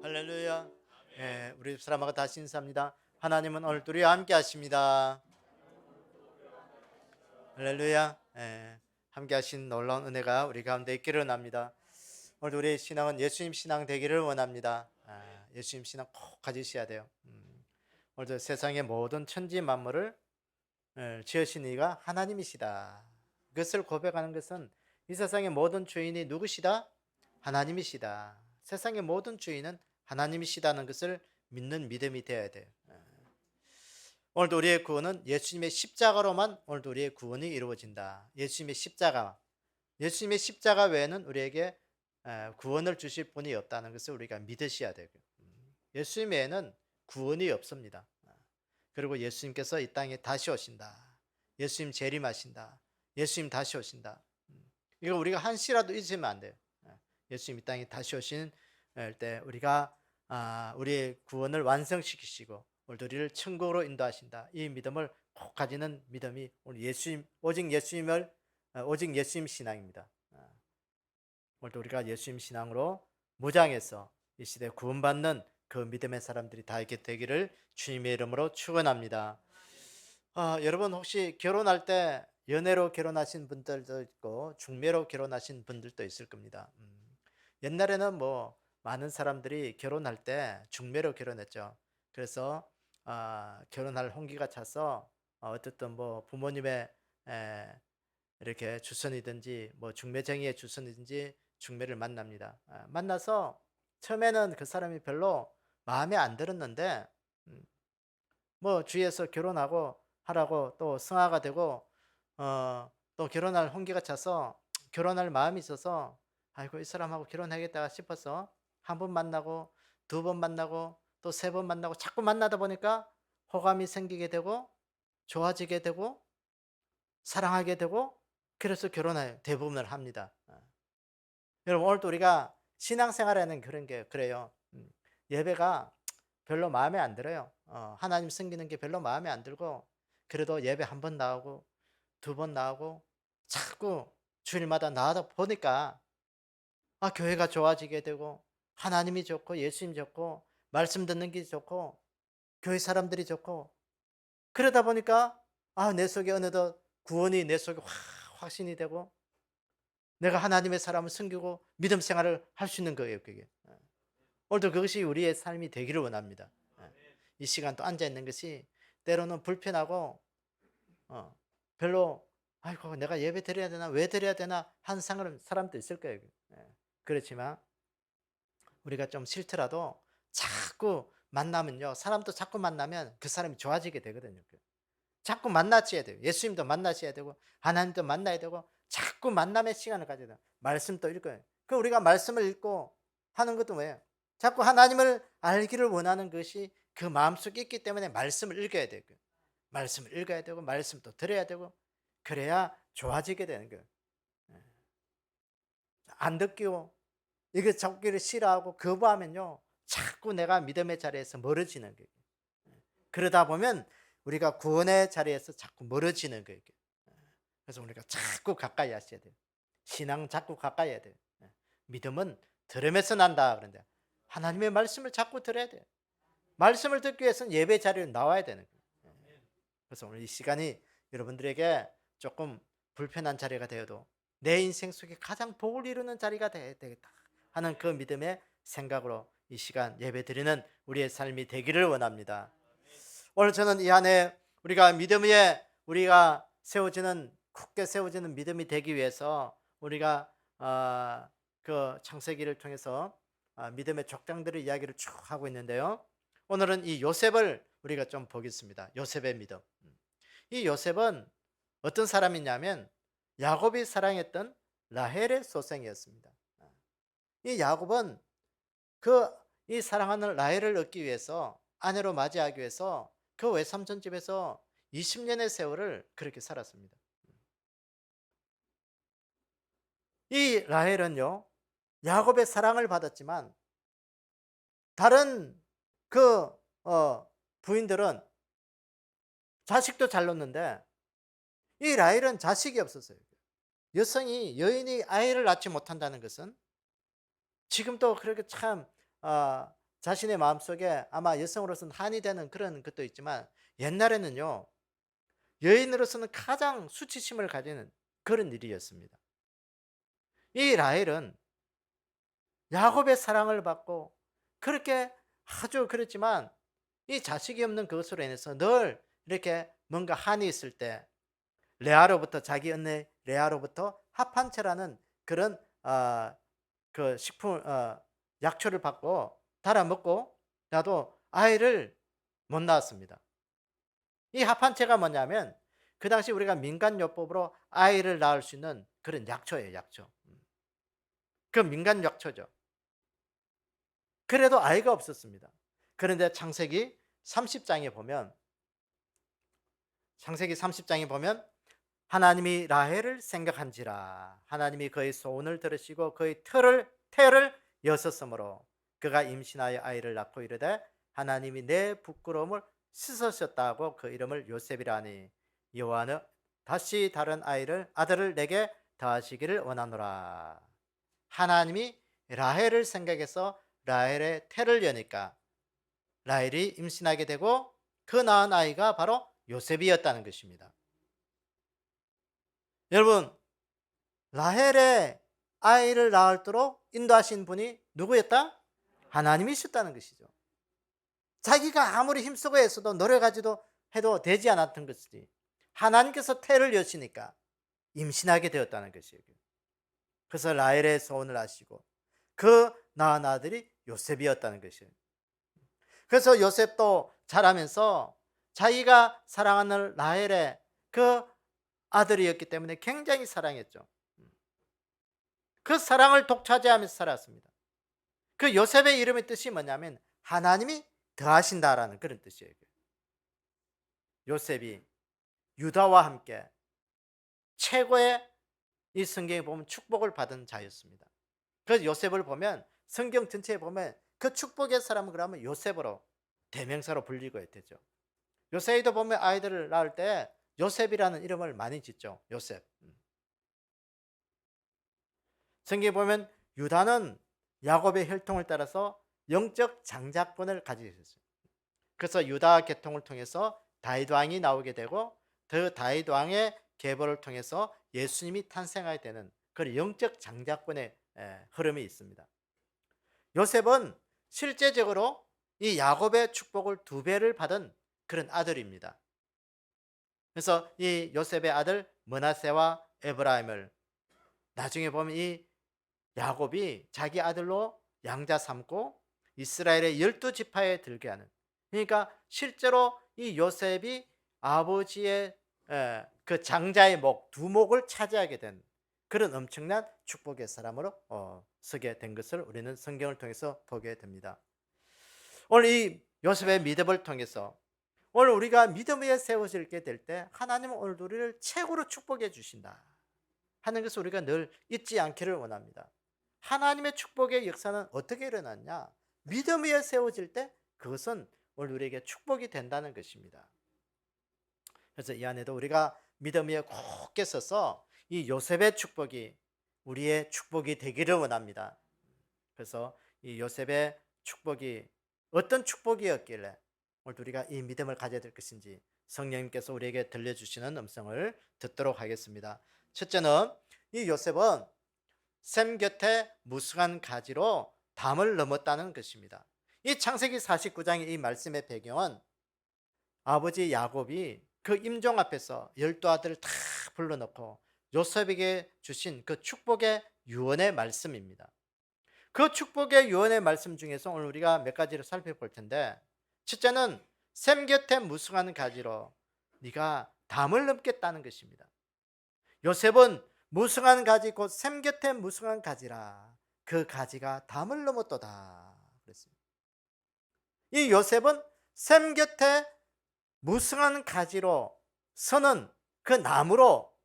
할렐루야. 예, 우리 집 사람하고 다시 인사합니다. 하나님은 오늘 우리 함께 하십니다. 할렐루야. 예, 함께 하신 놀라운 은혜가 우리 가운데 있기를 원합니다. 오늘 우리의 신앙은 예수님 신앙 되기를 원합니다. 예수님 신앙 꼭 가지셔야 돼요. 오늘도 세상의 모든 천지 만물을 지으신 이가 하나님이시다. 그것을 고백하는 것은 이 세상의 모든 주인이 누구시다? 하나님이시다. 세상의 모든 주인은 하나님이시다는 것을 믿는 믿음이 되어야 돼요. 오늘도 우리의 구원은 예수님의 십자가로만 오늘도 우리의 구원이 이루어진다. 예수님의 십자가 외에는 우리에게 구원을 주실 분이 없다는 것을 우리가 믿으셔야 되고, 예수님 외에는 구원이 없습니다. 그리고 예수님께서 이 땅에 다시 오신다. 예수님 재림하신다. 예수님 다시 오신다. 이거 우리가 한시라도 잊으면 안 돼요. 예수님 이 땅에 다시 오신 때 우리가 우리의 구원을 완성시키시고 우리를 천국으로 인도하신다. 이 믿음을 꼭 가지는 믿음이 오늘 오직 예수님 신앙입니다. 오늘도 우리가 예수님 신앙으로 무장해서 이 시대 구원받는 그 믿음의 사람들이 다 있게 되기를 주님의 이름으로 축원합니다. 여러분 혹시 결혼할 때 연애로 결혼하신 분들도 있고 중매로 결혼하신 분들도 있을 겁니다. 옛날에는 뭐 많은 사람들이 결혼할 때 중매로 결혼했죠. 그래서 결혼할 홍기가 차서 어쨌든 뭐 부모님의 이렇게 주선이든지 뭐 중매쟁이의 주선이든지 중매를 만납니다. 만나서 처음에는 그 사람이 별로 마음에 안 들었는데 뭐 주위에서 결혼하고 하라고 또 승화가 되고 또 결혼할 홍기가 차서 결혼할 마음이 있어서 아이고 이 사람하고 결혼하겠다 싶어서 한 번 만나고 두 번 만나고 또 세 번 만나고 자꾸 만나다 보니까 호감이 생기게 되고 좋아지게 되고 사랑하게 되고 그래서 결혼을 대부분을 합니다. 여러분 오늘도 우리가 신앙생활하는 그런 게 그래요. 예배가 별로 마음에 안 들어요. 하나님 섬기는 게 별로 마음에 안 들고 그래도 예배 한 번 나오고 두 번 나오고 자꾸 주일마다 나와다 보니까 교회가 좋아지게 되고 하나님이 좋고 예수님 좋고 말씀 듣는 게 좋고 교회 사람들이 좋고 그러다 보니까 내 속에 어느덧 구원이 내 속에 확신이 되고 내가 하나님의 사람을 섬기고 믿음 생활을 할 수 있는 거예요, 그게. 오늘도 그것이 우리의 삶이 되기를 원합니다. 이 시간 또 앉아 있는 것이 때로는 불편하고 별로 아이고 내가 예배 드려야 되나 왜 드려야 되나 하는 사람도 있을 거예요. 그렇지만 우리가 좀 싫더라도 자꾸 만나면요 사람도 자꾸 만나면 그 사람이 좋아지게 되거든요. 자꾸 만나셔야 돼요. 예수님도 만나셔야 되고 하나님도 만나야 되고 자꾸 만남의 시간을 가져야 돼요. 말씀도 읽어요. 그 우리가 말씀을 읽고 하는 것도 뭐예요? 자꾸 하나님을 알기를 원하는 것이 그 마음속에 있기 때문에 말씀을 읽어야 되고 말씀을 읽어야 되고 말씀도 들어야 되고 그래야 좋아지게 되는 거예요. 안 듣기고 이게 잡기를 싫어하고 거부하면요 자꾸 내가 믿음의 자리에서 멀어지는 거예요. 그러다 보면 우리가 구원의 자리에서 자꾸 멀어지는 거예요. 그래서 우리가 자꾸 가까이 하셔야 돼요. 신앙 자꾸 가까이 해야 돼요. 믿음은 들음에서 난다 그런데 하나님의 말씀을 자꾸 들어야 돼요. 말씀을 듣기 위해서는 예배 자리에 나와야 되는 거예요. 그래서 오늘 이 시간이 여러분들에게 조금 불편한 자리가 되어도 내 인생 속에 가장 복을 이루는 자리가 되겠다 하는 그 믿음의 생각으로 이 시간 예배 드리는 우리의 삶이 되기를 원합니다. 오늘 저는 이 안에 우리가 굳게 세워지는 믿음이 되기 위해서 우리가 그 창세기를 통해서 믿음의 족장들의 이야기를 쭉 하고 있는데요. 오늘은 이 요셉을 우리가 좀 보겠습니다. 요셉의 믿음. 이 요셉은 어떤 사람이냐면 야곱이 사랑했던 라헬의 소생이었습니다. 이 야곱은 이 사랑하는 라헬을 얻기 위해서 아내로 맞이하기 위해서 그 외삼촌 집에서 20년의 세월을 그렇게 살았습니다. 이 라헬은요 야곱의 사랑을 받았지만 다른 그 부인들은 자식도 잘 놓는데 이 라헬은 자식이 없었어요. 여인이 아이를 낳지 못한다는 것은 지금도 그렇게 참 자신의 마음속에 아마 여성으로서는 한이 되는 그런 것도 있지만 옛날에는요, 여인으로서는 가장 수치심을 가지는 그런 일이었습니다. 이 라헬은 야곱의 사랑을 받고 그렇게 아주 그랬지만 이 자식이 없는 그것으로 인해서 늘 이렇게 뭔가 한이 있을 때 레아로부터 자기 언니 레아로부터 합한채라는 그런 그 식품 약초를 받고 달아 먹고 나도 아이를 못 낳았습니다. 이 합한채가 뭐냐면 그 당시 우리가 민간요법으로 아이를 낳을 수 있는 그런 약초예요, 약초. 그 민간 약초죠. 그래도 아이가 없었습니다. 그런데 창세기 30장에 보면 하나님이 라헬을 생각한지라 하나님이 그의 소원을 들으시고 그의 태를 여섰으므로 그가 임신하여 아이를 낳고 이르되 하나님이 내 부끄러움을 씻으셨다고 그 이름을 요셉이라 하니 여호와는 다시 다른 아들을 내게 더하시기를 원하노라. 하나님이 라헬을 생각해서 라헬의 태를 여니까 라헬이 임신하게 되고 그 낳은 아이가 바로 요셉이었다는 것입니다. 여러분, 라헬의 아이를 낳도록 인도하신 분이 누구였다? 하나님이셨다는 것이죠. 자기가 아무리 힘쓰고 애써도 노력하지도 해도 되지 않았던 것이지 하나님께서 태를 여시니까 임신하게 되었다는 것이에요. 그래서 라헬의 소원을 아시고 그 낳은 아들이 요셉이었다는 것이에요. 그래서 요셉도 자라면서 자기가 사랑하는 라헬의 그 아들이었기 때문에 굉장히 사랑했죠. 그 사랑을 독차지하면서 살았습니다. 그 요셉의 이름의 뜻이 뭐냐면 하나님이 더하신다라는 그런 뜻이에요. 요셉이 유다와 함께 최고의 이 성경에 보면 축복을 받은 자였습니다. 그래서 요셉을 보면 성경 전체에 보면 그 축복의 사람은 그러면 요셉으로 대명사로 불리고 되죠. 요셉도 보면 아이들을 낳을 때 요셉이라는 이름을 많이 짓죠. 요셉. 성경에 보면 유다는 야곱의 혈통을 따라서 영적 장자권을 가지고 있었어요. 그래서 유다 계통을 통해서 다윗 왕이 나오게 되고 그 다윗 왕의 계보를 통해서 예수님이 탄생하게 되는 그런 영적 장자권의 흐름이 있습니다. 요셉은 실제적으로 이 야곱의 축복을 2배를 받은 그런 아들입니다. 그래서 이 요셉의 아들 므낫세와 에브라임을 나중에 보면 이 야곱이 자기 아들로 양자 삼고 이스라엘의 12지파에 들게 하는, 그러니까 실제로 이 요셉이 아버지의 그 장자의 두목을 차지하게 된 그런 엄청난 축복의 사람으로 서게 된 것을 우리는 성경을 통해서 보게 됩니다. 오늘 이 요셉의 믿음을 통해서 오늘 우리가 믿음 위에 세워지게 될 때 하나님은 오늘 우리를 최고로 축복해 주신다 하는 것을 우리가 늘 잊지 않기를 원합니다. 하나님의 축복의 역사는 어떻게 일어났냐? 믿음 위에 세워질 때 그것은 오늘 우리에게 축복이 된다는 것입니다. 그래서 이 안에도 우리가 믿음 위에 굳게 서서 이 요셉의 축복이 우리의 축복이 되기를 원합니다. 그래서 이 요셉의 축복이 어떤 축복이었길래 오늘 우리가 이 믿음을 가져야 될 것인지 성령님께서 우리에게 들려주시는 음성을 듣도록 하겠습니다. 첫째는 이 요셉은 샘 곁에 무성한 가지로 담을 넘었다는 것입니다. 이 창세기 49장의 이 말씀의 배경은 아버지 야곱이 그 임종 앞에서 12아들을 다 불러놓고 요셉에게 주신 그 축복의 유언의 말씀입니다. 그 축복의 유언의 말씀 중에서 오늘 우리가 몇 가지를 살펴볼 텐데, 첫째는 샘 곁에 무성한 가지로 네가 담을 넘겠다는 것입니다. 요셉은 무성한 가지 곧 샘 곁에 무성한 가지라 그 가지가 담을 넘었도다 그랬습니다. 이 요셉은 샘 곁에 무성한 가지로 서는 그 나무로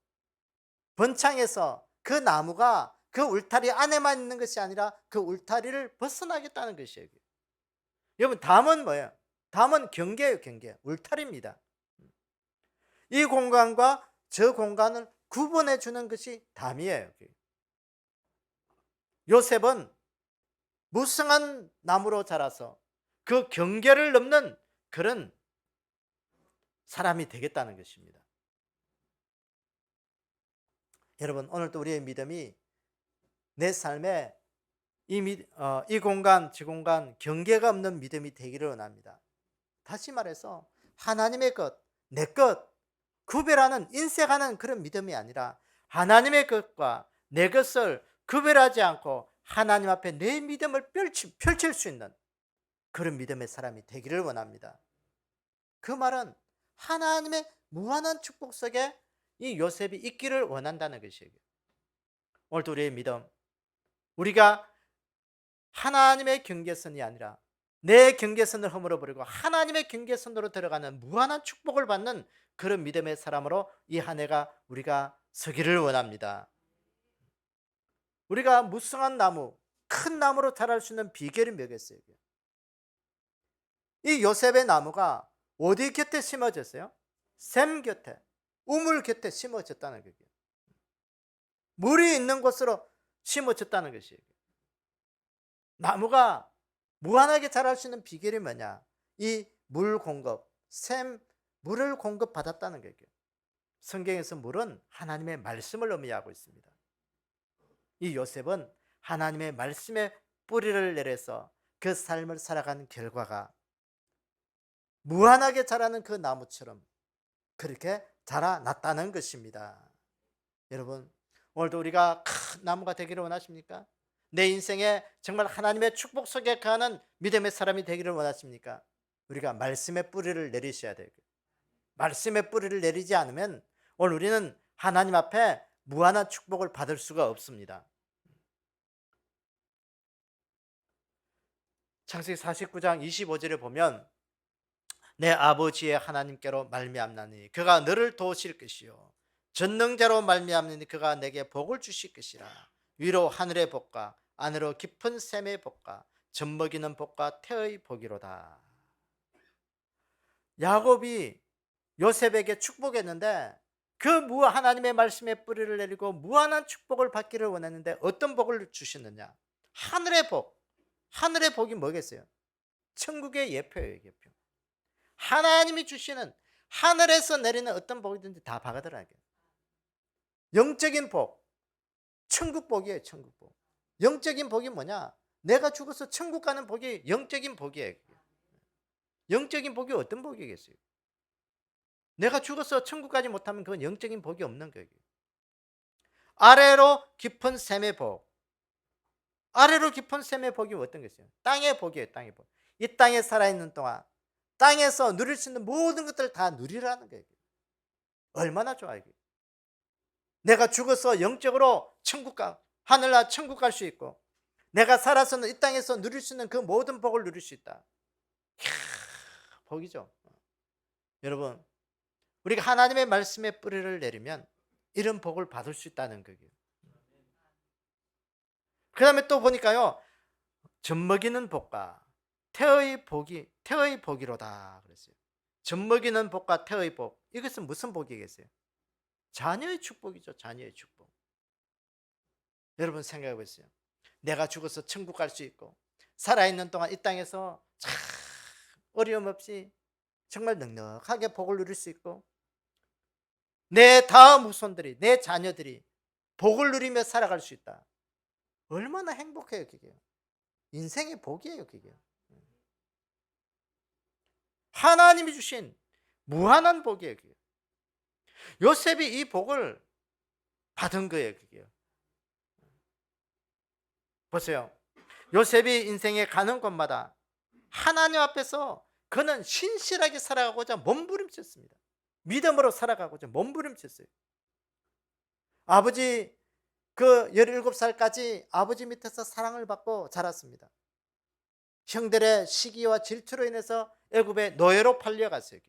번창해서 그 나무가 그 울타리 안에만 있는 것이 아니라 그 울타리를 벗어나겠다는 것이에요. 여러분, 담은 뭐예요? 담은 경계예요. 경계, 울타리입니다. 이 공간과 저 공간을 구분해 주는 것이 담이에요. 요셉은 무성한 나무로 자라서 그 경계를 넘는 그런 사람이 되겠다는 것입니다. 여러분, 오늘도 우리의 믿음이 내 삶에 이 공간, 저 공간 경계가 없는 믿음이 되기를 원합니다. 다시 말해서 하나님의 것, 내 것 구별하는, 인색하는 그런 믿음이 아니라 하나님의 것과 내 것을 구별하지 않고 하나님 앞에 내 믿음을 펼칠 수 있는 그런 믿음의 사람이 되기를 원합니다. 그 말은 하나님의 무한한 축복 속에 이 요셉이 있기를 원한다는 것이에요. 오늘도 우리의 믿음, 우리가 하나님의 경계선이 아니라 내 경계선을 허물어버리고 하나님의 경계선으로 들어가는 무한한 축복을 받는 그런 믿음의 사람으로 이 한 해가 우리가 서기를 원합니다. 우리가 무성한 나무, 큰 나무로 자랄 수 있는 비결이 뭐겠어요? 이 요셉의 나무가 어디 곁에 심어졌어요? 샘 곁에, 우물 곁에 심어졌다는 거예요. 물이 있는 곳으로 심어졌다는 것이에요. 나무가 무한하게 자랄 수 있는 비결이 뭐냐? 이 물 공급, 샘, 물을 공급받았다는 거예요. 성경에서 물은 하나님의 말씀을 의미하고 있습니다. 이 요셉은 하나님의 말씀에 뿌리를 내려서 그 삶을 살아가는 결과가 무한하게 자라는 그 나무처럼 그렇게 자라났다는 것입니다. 여러분, 오늘도 우리가 큰 나무가 되기를 원하십니까? 내 인생에 정말 하나님의 축복 속에 가는 믿음의 사람이 되기를 원하십니까? 우리가 말씀의 뿌리를 내리셔야 돼요. 말씀의 뿌리를 내리지 않으면 오늘 우리는 하나님 앞에 무한한 축복을 받을 수가 없습니다. 창세기 49장 25절에 보면 내 아버지의 하나님께로 말미암나니 그가 너를 도우실 것이요 전능자로 말미암나니 그가 내게 복을 주실 것이라. 위로 하늘의 복과 안으로 깊은 샘의 복과 젖먹이는 복과 태의 복이로다. 야곱이 요셉에게 축복했는데 그 하나님의 말씀에 뿌리를 내리고 무한한 축복을 받기를 원했는데 어떤 복을 주셨느냐? 하늘의 복. 하늘의 복이 뭐겠어요? 천국의 예표예요, 예표. 하나님이 주시는 하늘에서 내리는 어떤 복이든지 다 받아들여야 돼요. 영적인 복, 천국 복이에요, 천국 복. 영적인 복이 뭐냐? 내가 죽어서 천국 가는 복이 영적인 복이에요. 영적인 복이 어떤 복이겠어요? 내가 죽어서 천국 가지 못하면 그건 영적인 복이 없는 거예요. 아래로 깊은 샘의 복. 아래로 깊은 샘의 복이 어떤 것이에요? 땅의 복이에요, 땅의 복. 이 땅에 살아있는 동안 땅에서 누릴 수 있는 모든 것들을 다 누리라는 거예요. 얼마나 좋아요. 내가 죽어서 영적으로 하늘나라 천국 갈 수 있고 내가 살아서는 이 땅에서 누릴 수 있는 그 모든 복을 누릴 수 있다. 이야, 복이죠. 여러분, 우리가 하나님의 말씀에 뿌리를 내리면 이런 복을 받을 수 있다는 거예요. 그 다음에 또 보니까요, 젖먹이는 복과 태의 복이로다 그랬어요. 젖먹이는 복과 태의 복, 이것은 무슨 복이겠어요? 자녀의 축복이죠. 자녀의 축복. 여러분 생각해 보세요. 내가 죽어서 천국 갈 수 있고 살아있는 동안 이 땅에서 참 어려움 없이 정말 넉넉하게 복을 누릴 수 있고 내 다음 후손들이, 내 자녀들이 복을 누리며 살아갈 수 있다. 얼마나 행복해요, 그게. 인생의 복이에요, 그게. 하나님이 주신 무한한 복이에요, 그게. 요셉이 이 복을 받은 거예요, 그게. 보세요. 요셉이 인생에 가는 곳마다 하나님 앞에서 그는 신실하게 살아가고자 몸부림쳤습니다. 믿음으로 살아가고자 몸부림쳤어요. 아버지 17살까지 아버지 밑에서 사랑을 받고 자랐습니다. 형들의 시기와 질투로 인해서 애굽에 노예로 팔려갔어요.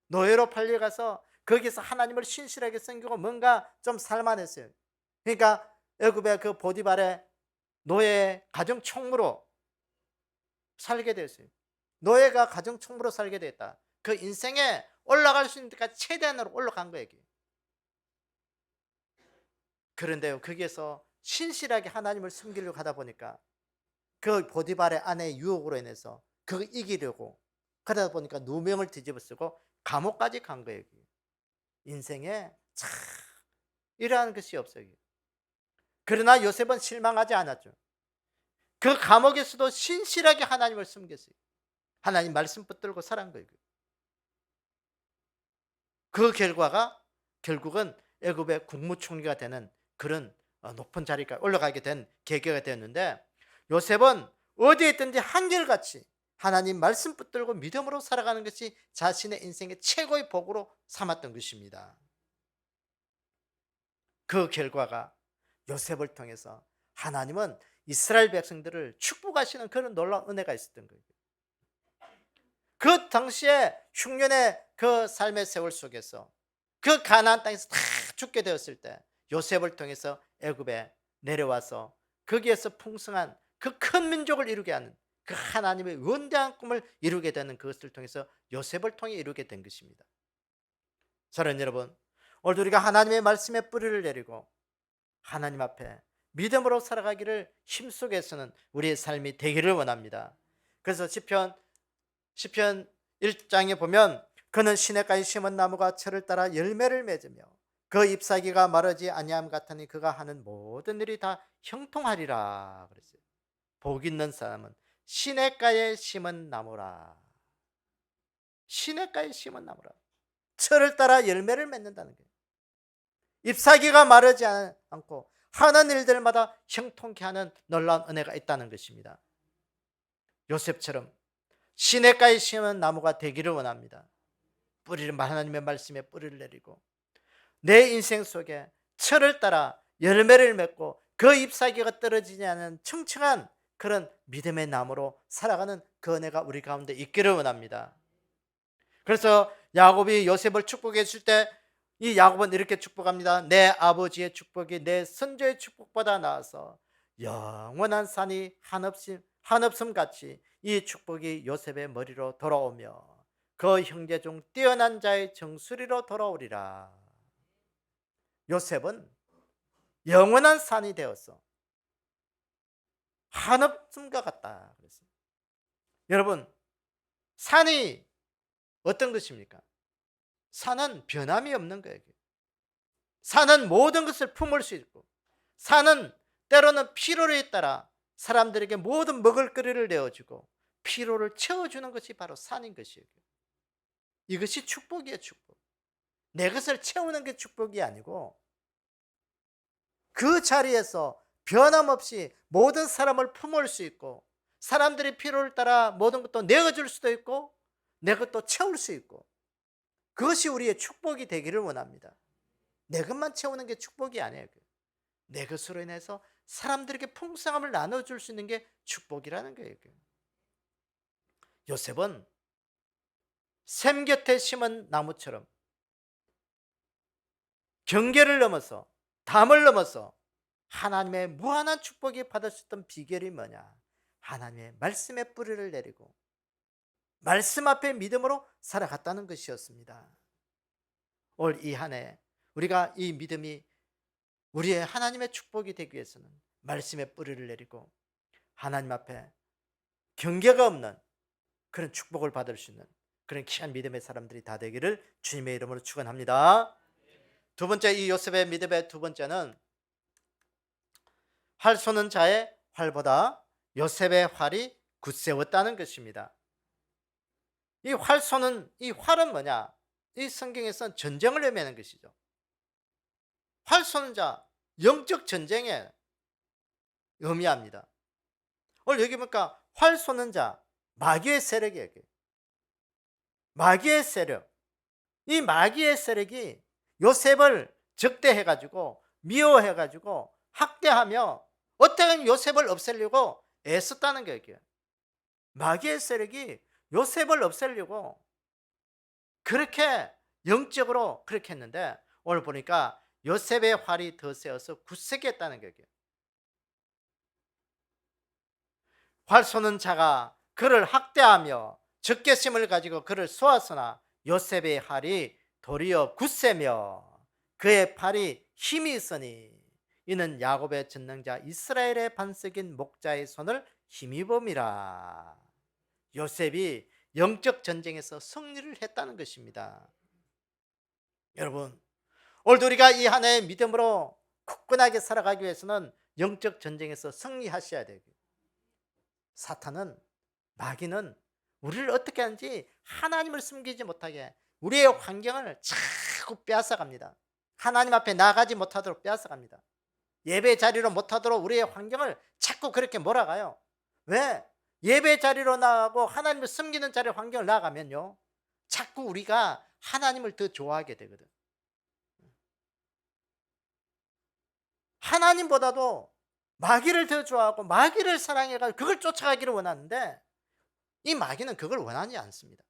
노예로 팔려가서 거기서 하나님을 신실하게 섬기고 뭔가 좀 살만했어요. 그러니까 애굽의 그 보디발의 노예 가정 총무로 살게 됐어요. 노예가 가정 총무로 살게 됐다. 그 인생에 올라갈 수 있는 데까지 최대한으로 올라간 거예요. 그런데요, 거기에서 신실하게 하나님을 섬기려고 하다 보니까 그 보디발의 아내의 유혹으로 인해서 그거 이기려고 그러다 보니까 누명을 뒤집어 쓰고 감옥까지 간 거예요. 인생에 참 이러한 것이 없어요. 그러나 요셉은 실망하지 않았죠. 그 감옥에서도 신실하게 하나님을 섬겼어요. 하나님 말씀 붙들고 살은 거예요. 그 결과가 결국은 애굽의 국무총리가 되는 그런 높은 자리까지 올라가게 된 계기가 되었는데, 요셉은 어디에 있든지 한결같이 하나님 말씀 붙들고 믿음으로 살아가는 것이 자신의 인생의 최고의 복으로 삼았던 것입니다. 그 결과가 요셉을 통해서 하나님은 이스라엘 백성들을 축복하시는 그런 놀라운 은혜가 있었던 거예요. 그 당시에 흉년의 그 삶의 세월 속에서 그 가나안 땅에서 다 죽게 되었을 때 요셉을 통해서 애굽에 내려와서 거기에서 풍성한 그 큰 민족을 이루게 하는 그 하나님의 원대한 꿈을 이루게 되는 그것을 통해서 요셉을 통해 이루게 된 것입니다. 사랑하는 여러분, 오늘 우리가 하나님의 말씀에 뿌리를 내리고 하나님 앞에 믿음으로 살아가기를 힘속에서는 우리의 삶이 되기를 원합니다. 그래서 시편 1장에 보면 그는 시냇가에 심은 나무가 철을 따라 열매를 맺으며 그 잎사귀가 마르지 아니함 같으니 그가 하는 모든 일이 다 형통하리라 그랬어요. 복 있는 사람은 시냇가에 심은 나무라. 시냇가에 심은 나무라. 철을 따라 열매를 맺는다는 거예요. 잎사귀가 마르지 않고 하는 일들마다 형통케 하는 놀라운 은혜가 있다는 것입니다. 요셉처럼 시냇가에 심은 나무가 되기를 원합니다. 뿌리를 하나님의 말씀에 뿌리를 내리고 내 인생 속에 철을 따라 열매를 맺고 그 잎사귀가 떨어지지 않은 청청한 그런 믿음의 나무로 살아가는 그 은혜가 우리 가운데 있기를 원합니다. 그래서 야곱이 요셉을 축복해 줄 때 이 야곱은 이렇게 축복합니다. 내 아버지의 축복이 내 선조의 축복보다 나아서 영원한 산이 한없음 같이 이 축복이 요셉의 머리로 돌아오며 그 형제 중 뛰어난 자의 정수리로 돌아오리라. 요셉은 영원한 산이 되어서 한없음과 같다 그랬어요. 여러분, 산이 어떤 것입니까? 산은 변함이 없는 거예요. 산은 모든 것을 품을 수 있고, 산은 때로는 필요에 따라 사람들에게 모든 먹을거리를 내어주고 필요를 채워주는 것이 바로 산인 것이에요. 이것이 축복이에요. 축복. 내 것을 채우는 게 축복이 아니고 그 자리에서 변함없이 모든 사람을 품을 수 있고 사람들의 필요를 따라 모든 것도 내어줄 수도 있고 내 것도 채울 수 있고, 그것이 우리의 축복이 되기를 원합니다. 내 것만 채우는 게 축복이 아니에요. 내 것으로 인해서 사람들에게 풍성함을 나눠줄 수 있는 게 축복이라는 거예요. 요셉은 샘 곁에 심은 나무처럼 경계를 넘어서 담을 넘어서 하나님의 무한한 축복이 받을 수 있던 비결이 뭐냐? 하나님의 말씀에 뿌리를 내리고 말씀 앞에 믿음으로 살아갔다는 것이었습니다. 올 이 한 해 우리가 이 믿음이 우리의 하나님의 축복이 되기 위해서는 말씀에 뿌리를 내리고 하나님 앞에 경계가 없는 그런 축복을 받을 수 있는 그런 귀한 믿음의 사람들이 다 되기를 주님의 이름으로 축원합니다. 두 번째, 이 요셉의 믿음의 두 번째는 활 쏘는 자의 활보다 요셉의 활이 굳세웠다는 것입니다. 이 활 쏘는 이 활은 뭐냐? 이 성경에서는 전쟁을 의미하는 것이죠. 활 쏘는 자, 영적 전쟁에 의미합니다. 오늘 여기 보니까 활 쏘는 자, 마귀의 세력이에요. 마귀의 세력. 이 마귀의 세력이 요셉을 적대해가지고 미워해가지고 학대하며 어떻게든 요셉을 없애려고 애썼다는 거예요. 마귀의 세력이 요셉을 없애려고 그렇게 영적으로 그렇게 했는데 오늘 보니까 요셉의 활이 더 세어서 굳세게 했다는 거예요. 활 쏘는 자가 그를 학대하며 적개심을 가지고 그를 쏘았으나 요셉의 활이 도리어 굳세며 그의 팔이 힘이 있으니 이는 야곱의 전능자 이스라엘의 반석인 목자의 손을 힘입음이라. 요셉이 영적 전쟁에서 승리를 했다는 것입니다. 여러분, 오늘도 우리가 이 한 해의 믿음으로 굳건하게 살아가기 위해서는 영적 전쟁에서 승리하셔야 돼요. 사탄은, 마귀는 우리를 어떻게 하는지 하나님을 숨기지 못하게 우리의 환경을 자꾸 빼앗아갑니다. 하나님 앞에 나가지 못하도록 빼앗아갑니다. 예배 자리로 못하도록 우리의 환경을 자꾸 그렇게 몰아가요. 왜? 예배 자리로 나가고 하나님을 숨기는 자리 환경을 나가면요, 자꾸 우리가 하나님을 더 좋아하게 되거든. 하나님보다도 마귀를 더 좋아하고 마귀를 사랑해가지고 그걸 쫓아가기를 원하는데, 이 마귀는 그걸 원하지 않습니다.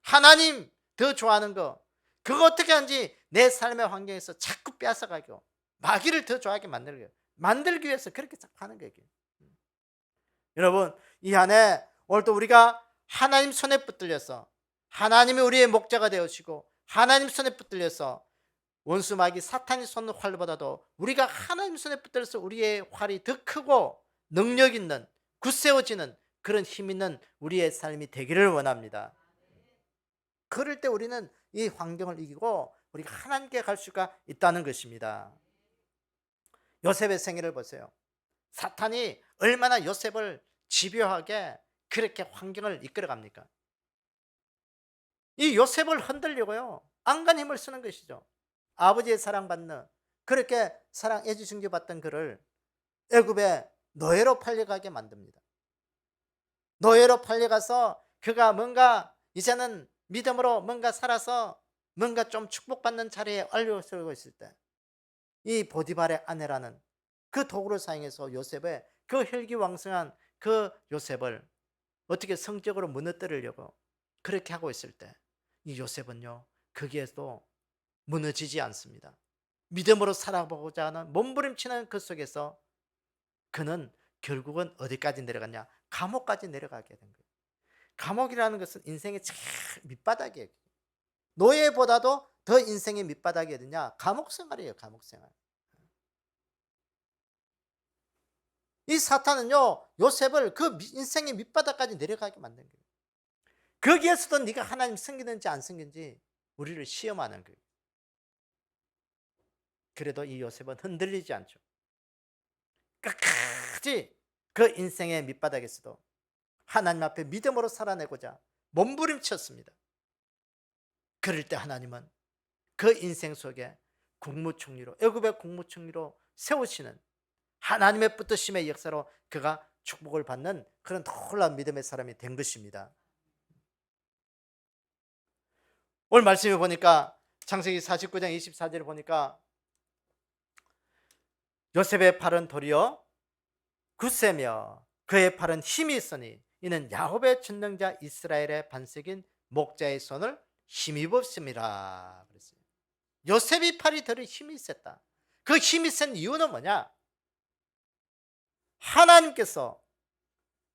하나님 더 좋아하는 거, 그거 어떻게 하는지 내 삶의 환경에서 자꾸 빼앗아가고 마귀를 더 좋아하게 만들기 위해서 그렇게 자꾸 하는 거예요. 여러분, 이 안에 오늘도 우리가 하나님 손에 붙들려서 하나님이 우리의 목자가 되어주시고 하나님 손에 붙들려서 원수 마귀 사탄이 쏘는 활보다도 우리가 하나님 손에 붙들려서 우리의 활이 더 크고 능력 있는, 굳세워지는 그런 힘 있는 우리의 삶이 되기를 원합니다. 그럴 때 우리는 이 환경을 이기고 우리가 하나님께 갈 수가 있다는 것입니다. 요셉의 생애를 보세요. 사탄이 얼마나 요셉을 집요하게 그렇게 환경을 이끌어갑니까? 이 요셉을 흔들려고요, 안간 힘을 쓰는 것이죠. 아버지의 사랑받는, 그렇게 사랑 애지중지 받던 그를 애굽에 노예로 팔려가게 만듭니다. 노예로 팔려가서 그가 뭔가 이제는 믿음으로 뭔가 살아서 뭔가 좀 축복받는 자리에 올려서고 있을 때, 이 보디발의 아내라는 그 도구를 사용해서 요셉의 그 혈기왕성한 그 요셉을 어떻게 성적으로 무너뜨리려고 그렇게 하고 있을 때, 이 요셉은요, 거기에도 무너지지 않습니다. 믿음으로 살아보고자 하는 몸부림치는 그 속에서 그는 결국은 어디까지 내려갔냐? 감옥까지 내려가게 된 거예요. 감옥이라는 것은 인생의 제일 밑바닥이에요. 노예보다도 더 인생의 밑바닥이 어디냐? 감옥 생활이에요. 감옥 생활. 이 사탄은요, 요셉을 그 인생의 밑바닥까지 내려가게 만든 거예요. 거기에서도 네가 하나님 섬기는지 안 섬기는지 우리를 시험하는 거예요. 그래도 이 요셉은 흔들리지 않죠. 끝까지 그 인생의 밑바닥에서도 하나님 앞에 믿음으로 살아내고자 몸부림쳤습니다. 그럴 때 하나님은 그 인생 속에 국무총리로, 애굽의 국무총리로 세우시는 하나님의 뜻심의 역사로 그가 축복을 받는 그런 놀라운 믿음의 사람이 된 것입니다. 오늘 말씀에 보니까 창세기 49장 24절에 보니까 요셉의 팔은 도리어 굳세며 그의 팔은 힘이 있으니 이는 야곱의 전능자 이스라엘의 반석인 목자의 손을 힘입었습니다. 그랬어요. 요셉의 팔이 더 힘이 있었다. 그 힘이 센 이유는 뭐냐? 하나님께서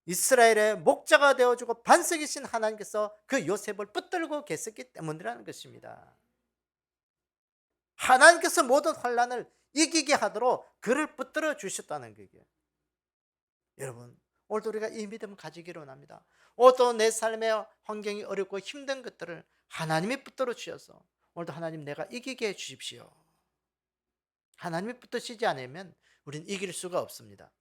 이스라엘의 목자가 되어주고 반석이신 하나님께서 그 요셉을 붙들고 계셨기 때문이라는 것입니다. 하나님께서 모든 환난을 이기게 하도록 그를 붙들어 주셨다는 거예요. 여러분, 오늘도 우리가 이 믿음을 가지기를 원합니다. 오늘도 내 삶의 환경이 어렵고 힘든 것들을 하나님이 붙들어 주셔서 오늘도 하나님 내가 이기게 해 주십시오. 하나님이 붙드시지 않으면 우리는 이길 수가 없습니다.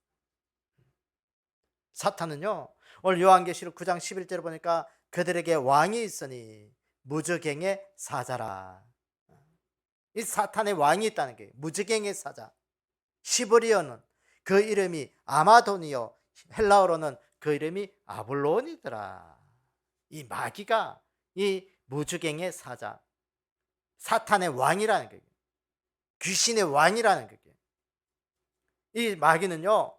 사탄은요, 오늘 요한계시록 9장 11절에 보니까 그들에게 왕이 있으니 무저갱의 사자라. 이 사탄의 왕이 있다는 게 무저갱의 사자. 시브리어는 그 이름이 아마돈이요, 헬라어로는 그 이름이 아볼론이더라. 이 마귀가 이 무저갱의 사자, 사탄의 왕이라는 거예요. 귀신의 왕이라는 거예요. 이 마귀는요,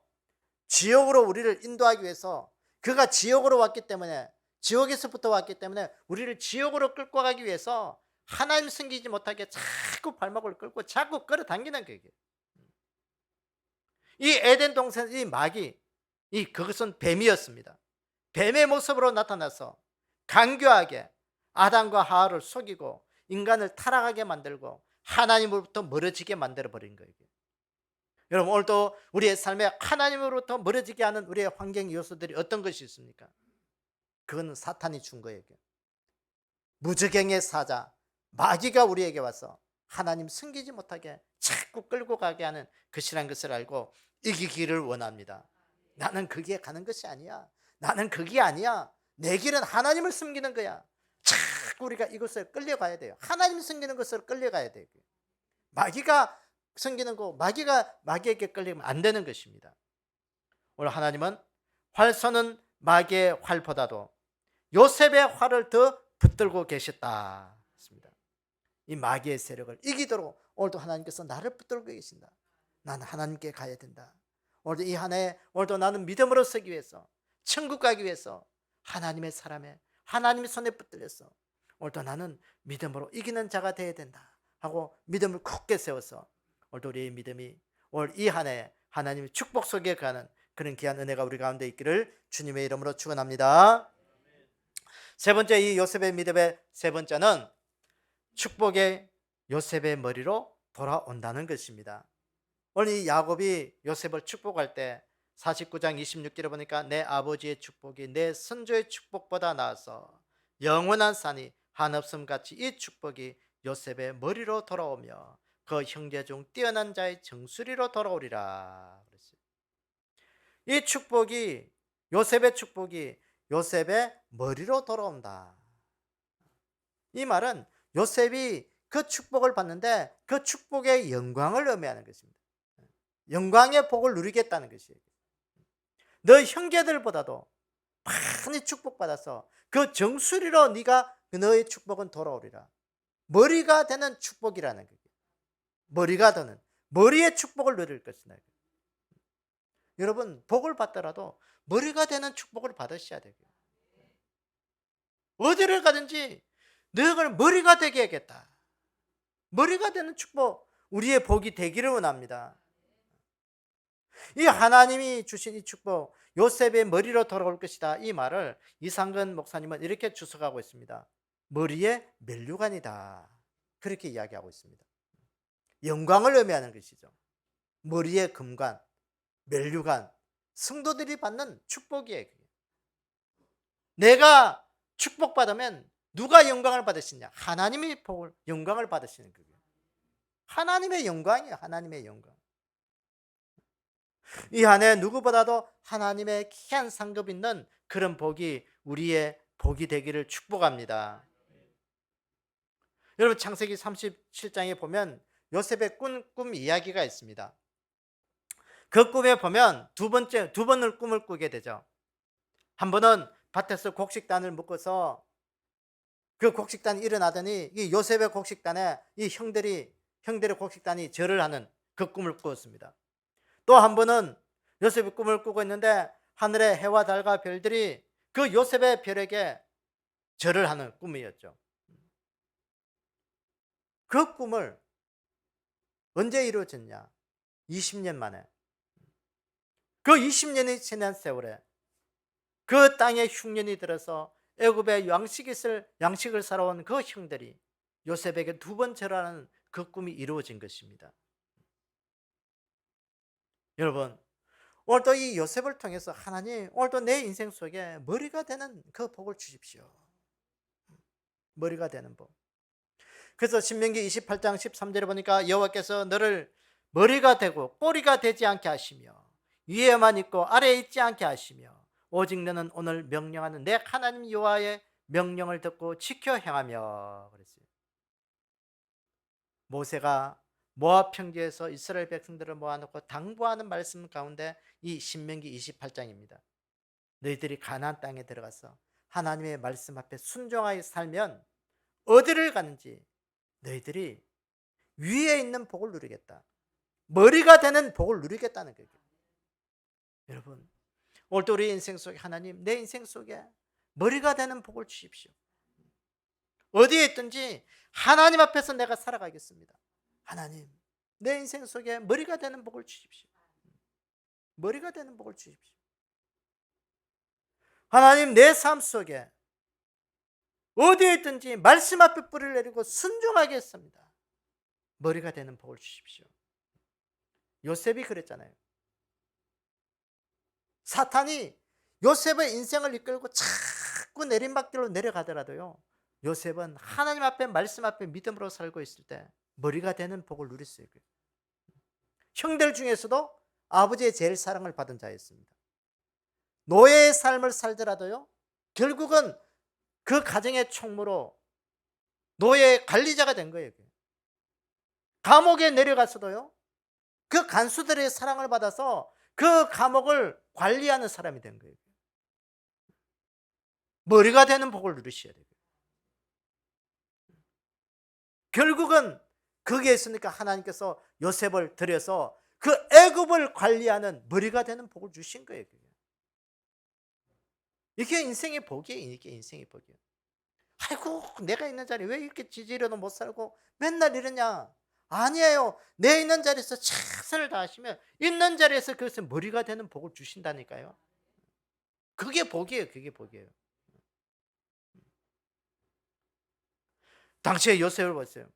지옥으로 우리를 인도하기 위해서, 그가 지옥으로 왔기 때문에, 지옥에서부터 왔기 때문에 우리를 지옥으로 끌고 가기 위해서 하나님 섬기지 못하게 자꾸 발목을 끌고 자꾸 끌어당기는 거예요. 이 에덴 동산, 이 마귀, 그것은 뱀이었습니다. 뱀의 모습으로 나타나서 간교하게 아담과 하와를 속이고 인간을 타락하게 만들고 하나님으로부터 멀어지게 만들어버린 거예요. 여러분, 오늘도 우리의 삶에 하나님으로부터 멀어지게 하는 우리의 환경 요소들이 어떤 것이 있습니까? 그건 사탄이 준 거예요. 무저갱의 사자 마귀가 우리에게 와서 하나님 섬기지 못하게 자꾸 끌고 가게 하는 것이란 것을 알고 이기기를 원합니다. 나는 거기에 가는 것이 아니야. 나는 그게 아니야. 내 길은 하나님을 섬기는 거야. 자꾸 우리가 이것을 끌려가야 돼요. 하나님 섬기는 것을 끌려가야 돼요. 마귀가 섬기는 거, 마귀에게 끌리면 안 되는 것입니다. 오늘 하나님은 활 쏘는 마귀의 활보다도 요셉의 활을 더 붙들고 계셨다. 이 마귀의 세력을 이기도록 오늘도 하나님께서 나를 붙들고 계신다. 나는 하나님께 가야 된다. 오늘도 이 한 해, 오늘도 나는 믿음으로 서기 위해서, 천국 가기 위해서 하나님의 사람에, 하나님의 손에 붙들려서 오늘도 나는 믿음으로 이기는 자가 되어야 된다 하고 믿음을 굳게 세워서 오늘도 우리의 믿음이 오늘 이 한 해 하나님의 축복 속에 가는 그런 귀한 은혜가 우리 가운데 있기를 주님의 이름으로 축원합니다. 세 번째, 이 요셉의 믿음의 세 번째는 축복의 요셉의 머리로 돌아온다는 것입니다. 오늘 이 야곱이 요셉을 축복할 때 49장 26절에 보니까 내 아버지의 축복이 내 선조의 축복보다 나아서 영원한 산이 한없음 같이 이 축복이 요셉의 머리로 돌아오며 그 형제 중 뛰어난 자의 정수리로 돌아오리라 그랬어요. 이 축복이 요셉의 축복이 요셉의 머리로 돌아온다. 이 말은 요셉이 그 축복을 받는데 그 축복의 영광을 의미하는 것입니다. 영광의 복을 누리겠다는 것이에요. 너 형제들보다도 많이 축복받아서 그 정수리로 네가 너의 축복은 돌아오리라. 머리가 되는 축복이라는 거예요. 머리가 되는 머리의 축복을 누릴 것이다. 여러분 복을 받더라도 머리가 되는 축복을 받으셔야 돼요. 어디를 가든지 너희가 머리가 되게 해야겠다. 머리가 되는 축복, 우리의 복이 되기를 원합니다. 이 하나님이 주신 이 축복, 요셉의 머리로 돌아올 것이다. 이 말을 이상근 목사님은 이렇게 주석하고 있습니다. 머리의 면류관이다. 그렇게 이야기하고 있습니다. 영광을 의미하는 것이죠. 머리의 금관, 면류관, 성도들이 받는 축복이에요. 내가 축복받으면 누가 영광을 받으시냐? 하나님이 복을, 영광을 받으시는 거예요. 하나님의 영광이에요. 하나님의 영광. 이 한 해 누구보다도 하나님의 귀한 상급 있는 그런 복이 우리의 복이 되기를 축복합니다. 여러분 창세기 37장에 보면 요셉의 꿈 이야기가 있습니다. 그 꿈에 보면 두 번을 꿈을 꾸게 되죠. 한 번은 밭에서 곡식단을 묶어서 그 곡식단이 일어나더니 이 요셉의 곡식단에 이 형들의 곡식단이 절을 하는 그 꿈을 꾸었습니다. 또 한 번은 요셉이 꿈을 꾸고 있는데 하늘의 해와 달과 별들이 그 요셉의 별에게 절을 하는 꿈이었죠. 그 꿈을 언제 이루어졌냐? 20년 만에. 그 20년이 지난 세월에 그 땅에 흉년이 들어서 애굽의 양식을 살아온 그 형들이 요셉에게 두 번 절하는 그 꿈이 이루어진 것입니다. 여러분 오늘도 이 요셉을 통해서 하나님 오늘도 내 인생 속에 머리가 되는 그 복을 주십시오. 머리가 되는 복. 그래서 신명기 28장 13절에 보니까 여호와께서 너를 머리가 되고 꼬리가 되지 않게 하시며 위에만 있고 아래에 있지 않게 하시며 오직 너는 오늘 명령하는 내 하나님 여호와의 명령을 듣고 지켜 행하며 그랬어요. 모세가 모압 평지에서 이스라엘 백성들을 모아놓고 당부하는 말씀 가운데 이 신명기 28장입니다. 너희들이 가나안 땅에 들어가서 하나님의 말씀 앞에 순종하여 살면 어디를 가는지 너희들이 위에 있는 복을 누리겠다. 머리가 되는 복을 누리겠다는 거예요. 여러분 오늘도 우리 인생 속에 하나님 내 인생 속에 머리가 되는 복을 주십시오. 어디에 있든지 하나님 앞에서 내가 살아가겠습니다. 하나님 내 인생 속에 머리가 되는 복을 주십시오. 머리가 되는 복을 주십시오. 하나님 내 삶 속에 어디에 있든지 말씀 앞에 뿌리를 내리고 순종하겠습니다. 머리가 되는 복을 주십시오. 요셉이 그랬잖아요. 사탄이 요셉의 인생을 이끌고 자꾸 내림박길로 내려가더라도요, 요셉은 하나님 앞에, 말씀 앞에 믿음으로 살고 있을 때 머리가 되는 복을 누렸어요. 형들 중에서도 아버지의 제일 사랑을 받은 자였습니다. 노예의 삶을 살더라도요, 결국은 그 가정의 총무로 노예 관리자가 된 거예요. 감옥에 내려갔어도요, 그 간수들의 사랑을 받아서 그 감옥을 관리하는 사람이 된 거예요. 머리가 되는 복을 누리셔야 돼요. 결국은 거기에 있으니까 하나님께서 요셉을 들여서 그 애굽을 관리하는 머리가 되는 복을 주신 거예요. 이게 인생의 복이에요. 이게 인생의 복이에요. 아이고, 내가 있는 자리에 왜 이렇게 지지려도 못 살고 맨날 이러냐? 아니에요. 내 있는 자리에서 최선을 다하시면 있는 자리에서 그것을 머리가 되는 복을 주신다니까요. 그게 복이에요. 그게 복이에요. 당시에 요셉을 보세요.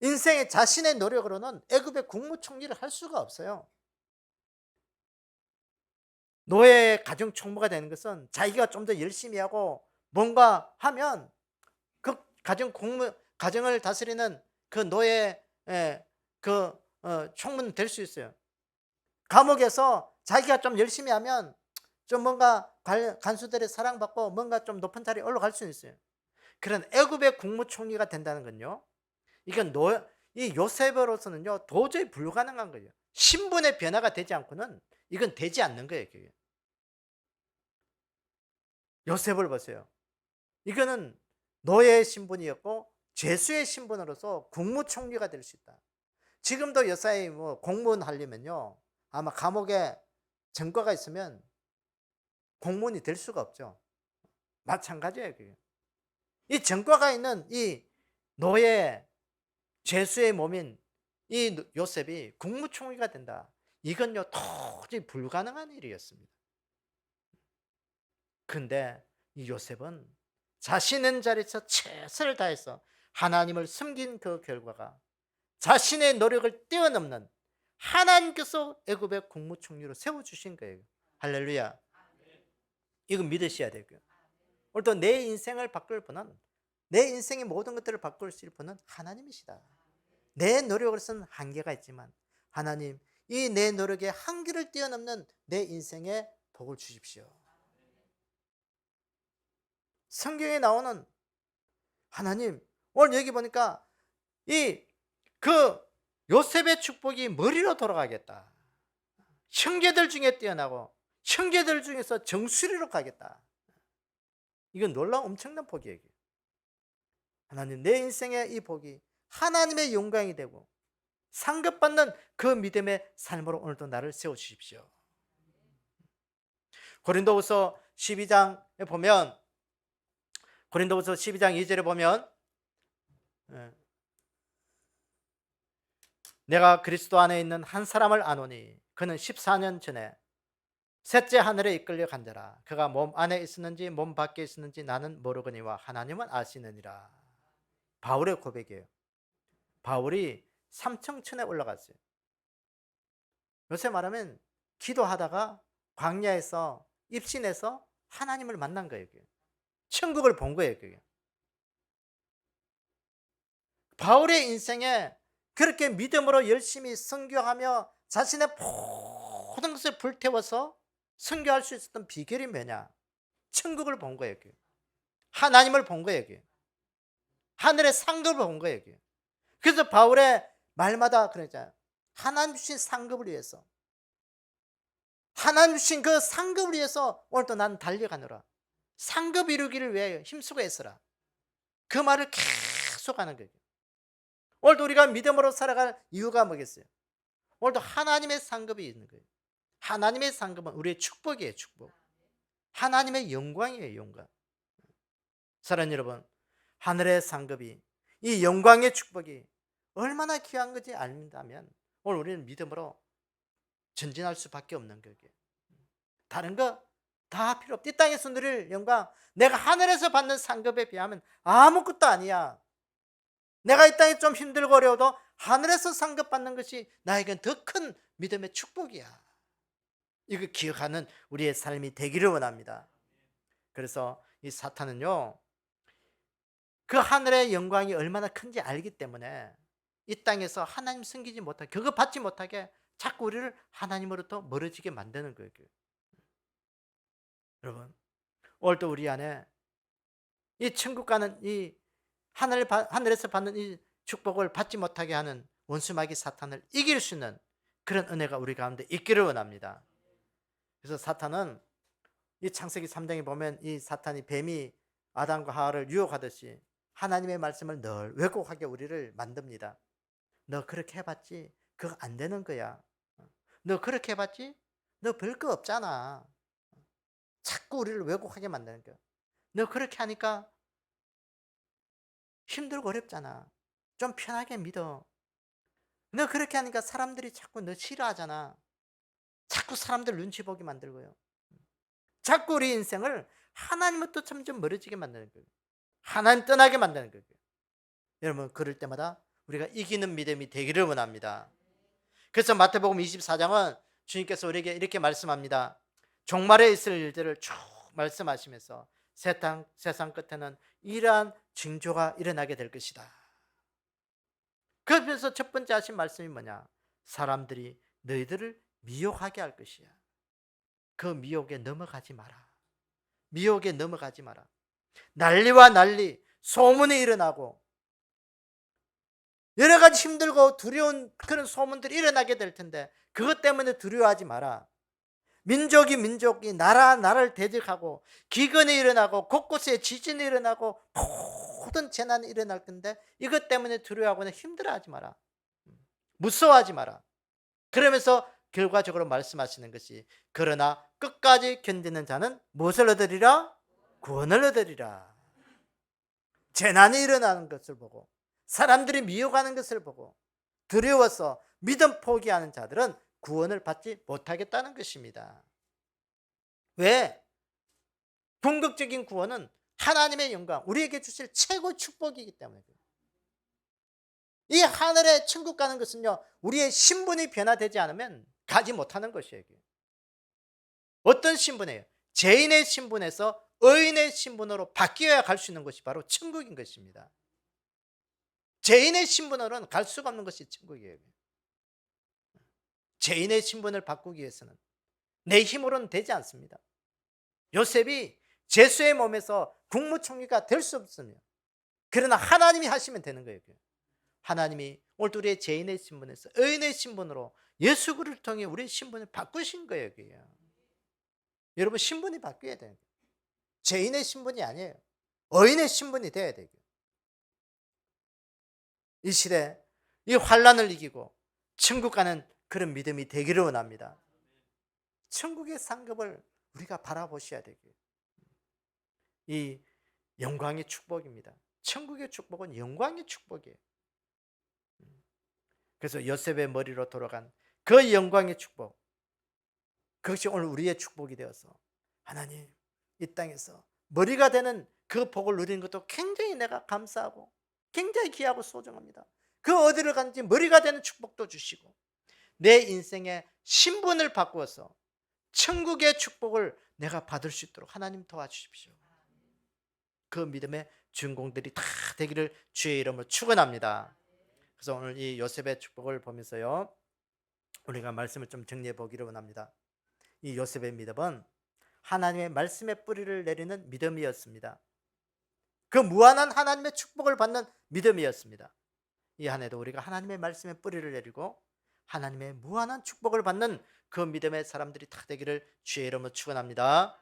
인생의 자신의 노력으로는 애굽의 국무총리를 할 수가 없어요. 노예 가정 총무가 되는 것은 자기가 좀 더 열심히 하고 뭔가 하면 그 가정을 다스리는 그 노예 총무는 될 수 있어요. 감옥에서 자기가 좀 열심히 하면 좀 뭔가 간수들의 사랑받고 뭔가 좀 높은 자리에 올라갈 수 있어요. 그런 애굽의 국무총리가 된다는 건요, 이건 이 요셉으로서는요 도저히 불가능한 거예요. 신분의 변화가 되지 않고는 이건 되지 않는 거예요. 그게. 요셉을 보세요. 이거는 노예의 신분이었고 죄수의 신분으로서 국무총리가 될 수 있다. 지금도 여사의 공무원 하려면요, 아마 감옥에 전과가 있으면 공무원이 될 수가 없죠. 마찬가지예요. 그게. 이 전과가 있는 이 노예 죄수의 몸인 이 요셉이 국무총리가 된다. 이건요 도저히 불가능한 일이었습니다. 근데 이 요셉은 자신의 자리에서 최선을 다해서 하나님을 섬긴 그 결과가 자신의 노력을 뛰어넘는 하나님께서 애굽의 국무총리로 세워주신 거예요. 할렐루야. 이거 믿으셔야 되고요. 오늘도 내 인생을 바꿀 분은, 내 인생의 모든 것들을 바꿀 수 있는 분은 하나님이시다. 내 노력으로서는 한계가 있지만 하나님, 이 내 노력의 한계를 뛰어넘는 내 인생에 복을 주십시오. 성경에 나오는 하나님, 오늘 여기 보니까 그 요셉의 축복이 머리로 돌아가겠다. 형제들 중에 뛰어나고 형제들 중에서 정수리로 가겠다. 이건 놀라운 엄청난 복이에요. 하나님, 내 인생의 이 복이 하나님의 영광이 되고 상급받는 그 믿음의 삶으로 오늘도 나를 세워주십시오. 고린도후서 12장에 보면, 고린도후서 12장 2절에 보면, 내가 그리스도 안에 있는 한 사람을 아노니 그는 14년 전에 셋째 하늘에 이끌려 간다라. 그가 몸 안에 있었는지 몸 밖에 있었는지 나는 모르거니와 하나님은 아시느니라. 바울의 고백이에요. 바울이 삼청천에 올라갔어요. 요새 말하면 기도하다가 광야에서 입신해서 하나님을 만난 거예요. 천국을 본 거예요. 그게. 바울의 인생에 그렇게 믿음으로 열심히 선교하며 자신의 모든 것을 불태워서 선교할 수 있었던 비결이 뭐냐? 천국을 본 거예요. 하나님을 본 거예요. 하늘의 상급을 본 거예요. 그래서 바울의 말마다 그러잖아요. 하나님 주신 상급을 위해서, 하나님 주신 그 상급을 위해서 오늘도 나는 달려가노라. 상급 이루기를 위하여 힘쓰고 애써라. 그 말을 계속 하는 거예요. 오늘도 우리가 믿음으로 살아갈 이유가 뭐겠어요? 오늘도 하나님의 상급이 있는 거예요. 하나님의 상급은 우리의 축복이에요. 축복. 하나님의 영광이에요. 영광. 사랑하는 여러분, 하늘의 상급이, 이 영광의 축복이 얼마나 귀한 건지 알다면 오늘 우리는 믿음으로 전진할 수밖에 없는 거예요. 다른 거 다 필요 없다. 이 땅에서 누릴 영광, 내가 하늘에서 받는 상급에 비하면 아무것도 아니야. 내가 이 땅에 좀 힘들고 어려워도 하늘에서 상급 받는 것이 나에겐 더 큰 믿음의 축복이야. 이거 기억하는 우리의 삶이 되기를 원합니다. 그래서 이 사탄은요, 그 하늘의 영광이 얼마나 큰지 알기 때문에 이 땅에서 하나님 섬기지 못하게, 그거 받지 못하게 자꾸 우리를 하나님으로부터 멀어지게 만드는 거예요. 여러분, 오늘도 우리 안에 이 천국 가는 이 하늘에서 받는 이 축복을 받지 못하게 하는 원수마귀 사탄을 이길 수 있는 그런 은혜가 우리 가운데 있기를 원합니다. 그래서 사탄은 이 창세기 3장에 보면 이 사탄이 뱀이 아담과 하와를 유혹하듯이 하나님의 말씀을 늘 왜곡하게 우리를 만듭니다. 너 그렇게 해봤지? 그거 안 되는 거야. 너 그렇게 해봤지? 너 별거 없잖아. 자꾸 우리를 왜곡하게 만드는 거야. 너 그렇게 하니까 힘들고 어렵잖아. 좀 편하게 믿어. 너 그렇게 하니까 사람들이 자꾸 너 싫어하잖아. 자꾸 사람들 눈치 보게 만들고요. 자꾸 우리 인생을 하나님부터 점점 멀어지게 만드는 거예요. 하나님 떠나게 만드는 거예요. 여러분, 그럴 때마다 우리가 이기는 믿음이 되기를 원합니다. 그래서 마태복음 24장은 주님께서 우리에게 이렇게 말씀합니다. 종말에 있을 일들을 쭉 말씀하시면서 세상 끝에는 이러한 징조가 일어나게 될 것이다. 그러면서 첫 번째 하신 말씀이 뭐냐? 사람들이 너희들을 미혹하게 할 것이야. 그 미혹에 넘어가지 마라. 미혹에 넘어가지 마라. 난리와 난리, 소문이 일어나고 여러 가지 힘들고 두려운 그런 소문들이 일어나게 될 텐데 그것 때문에 두려워하지 마라. 민족이 나라를 대적하고 기근이 일어나고 곳곳에 지진이 일어나고 모든 재난이 일어날 텐데 이것 때문에 두려워하거나 힘들어하지 마라. 무서워하지 마라. 그러면서 결과적으로 말씀하시는 것이 그러나 끝까지 견디는 자는 무엇을 얻으리라? 구원을 얻으리라. 재난이 일어나는 것을 보고 사람들이 미혹하는 것을 보고 두려워서 믿음 포기하는 자들은 구원을 받지 못하겠다는 것입니다. 왜? 궁극적인 구원은 하나님의 영광, 우리에게 주실 최고 축복이기 때문에. 이 하늘에 천국 가는 것은요, 우리의 신분이 변화되지 않으면 가지 못하는 것이에요. 어떤 신분이에요? 죄인의 신분에서 의인의 신분으로 바뀌어야 갈 수 있는 것이 바로 천국인 것입니다. 죄인의 신분으로는 갈 수가 없는 것이 천국이에요. 죄인의 신분을 바꾸기 위해서는 내 힘으로는 되지 않습니다. 요셉이 제수의 몸에서 국무총리가 될 수 없으며 그러나 하나님이 하시면 되는 거예요. 하나님이 오늘 우리의 죄인의 신분에서 의인의 신분으로 예수 그리스도를 통해 우리의 신분을 바꾸신 거예요. 여러분, 신분이 바뀌어야 돼요. 죄인의 신분이 아니에요. 의인의 신분이 돼야 돼요. 이 시대 이 환난을 이기고 천국 가는 그런 믿음이 되기를 원합니다. 천국의 상급을 우리가 바라보셔야 되고요. 이 영광의 축복입니다. 천국의 축복은 영광의 축복이에요. 그래서 요셉의 머리로 돌아간 그 영광의 축복, 그것이 오늘 우리의 축복이 되어서 하나님 이 땅에서 머리가 되는 그 복을 누리는 것도 굉장히 내가 감사하고 굉장히 귀하고 소중합니다. 그 어디를 간지 머리가 되는 축복도 주시고 내 인생의 신분을 바꾸어서 천국의 축복을 내가 받을 수 있도록 하나님 도와주십시오. 그 믿음의 주인공들이 다 되기를 주의 이름으로 축원합니다. 그래서 오늘 이 요셉의 축복을 보면서요, 우리가 말씀을 좀 정리해 보기를 원합니다. 이 요셉의 믿음은 하나님의 말씀의 뿌리를 내리는 믿음이었습니다. 그 무한한 하나님의 축복을 받는 믿음이었습니다. 이 한 해도 우리가 하나님의 말씀의 뿌리를 내리고 하나님의 무한한 축복을 받는 그 믿음의 사람들이 다 되기를 주의 이름으로 축원합니다.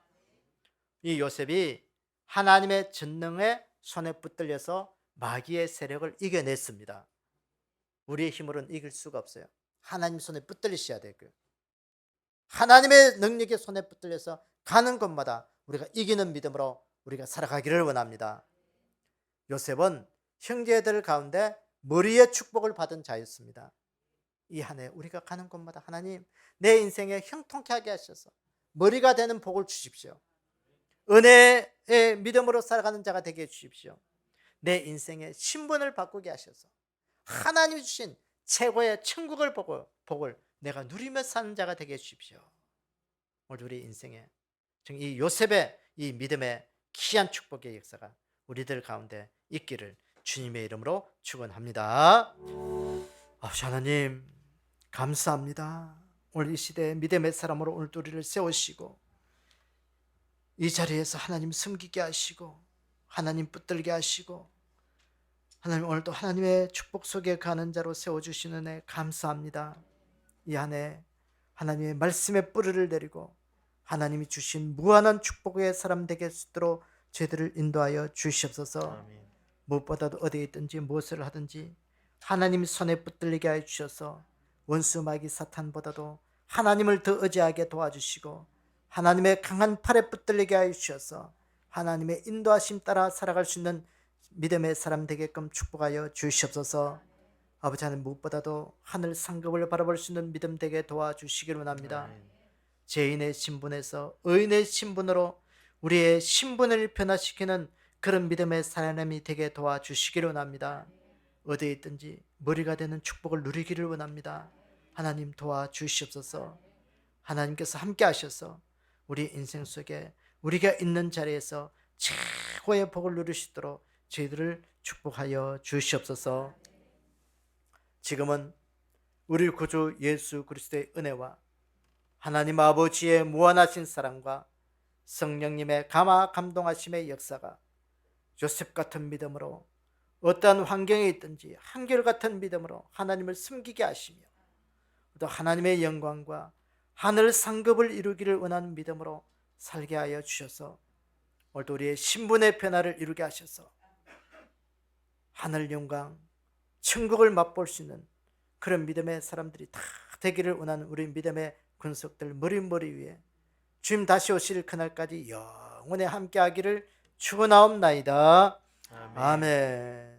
이 요셉이 하나님의 전능의 손에 붙들려서 마귀의 세력을 이겨냈습니다. 우리의 힘으로는 이길 수가 없어요. 하나님 손에 붙들리셔야 되고요. 하나님의 능력의 손에 붙들려서 가는 곳마다 우리가 이기는 믿음으로 우리가 살아가기를 원합니다. 요셉은 형제들 가운데 머리의 축복을 받은 자였습니다. 이 한 해 우리가 가는 곳마다 하나님 내 인생에 형통케 하게 하셔서 머리가 되는 복을 주십시오. 은혜의 믿음으로 살아가는 자가 되게 해주십시오. 내 인생의 신분을 바꾸게 하셔서 하나님이 주신 최고의 천국을 복을 내가 누리며 사는 자가 되게 해주십시오. 오늘 우리 인생에 이 요셉의 이 믿음의 귀한 축복의 역사가 우리들 가운데 있기를 주님의 이름으로 축원합니다. 아버지 하나님 감사합니다. 오늘 이 시대에 믿음의 사람으로 오늘 우리를 세우시고 이 자리에서 하나님 숨기게 하시고 하나님 붙들게 하시고 하나님 오늘도 하나님의 축복 속에 가는 자로 세워주시는 애 감사합니다. 이 안에 하나님의 말씀의 뿌리를 내리고 하나님이 주신 무한한 축복의 사람 되게 수 있도록 저희들을 인도하여 주시옵소서. 아멘. 무엇보다도 어디에 있든지 무엇을 하든지 하나님 손에 붙들리게 하여 주셔서 원수 마귀 사탄보다도 하나님을 더 의지하게 도와주시고 하나님의 강한 팔에 붙들리게 하여 주셔서 하나님의 인도하심 따라 살아갈 수 있는 믿음의 사람 되게끔 축복하여 주시옵소서. 아버지 하나님 무엇보다도 하늘 상급을 바라볼 수 있는 믿음 되게 도와주시기를 원합니다. 아멘. 죄인의 신분에서 의인의 신분으로 우리의 신분을 변화시키는 그런 믿음의 사람이 되게 도와주시기를 원합니다. 어디에 있든지 머리가 되는 축복을 누리기를 원합니다. 하나님 도와주시옵소서. 하나님께서 함께 하셔서 우리 인생 속에 우리가 있는 자리에서 최고의 복을 누릴 수 있도록 저희들을 축복하여 주시옵소서. 지금은 우리 구주 예수 그리스도의 은혜와 하나님 아버지의 무한하신 사랑과 성령님의 감동하심의 역사가 요셉 같은 믿음으로 어떠한 환경에 있든지 한결같은 믿음으로 하나님을 숨기게 하시며 또 하나님의 영광과 하늘 상급을 이루기를 원하는 믿음으로 살게 하여 주셔서 오늘도 우리의 신분의 변화를 이루게 하셔서 하늘 영광 천국을 맛볼 수 있는 그런 믿음의 사람들이 다 되기를 원하는 우리 믿음의 군속들 머리 위에 주님 다시 오실 그날까지 영원히 함께 하기를 축원하옵나이다. 아멘. 아멘.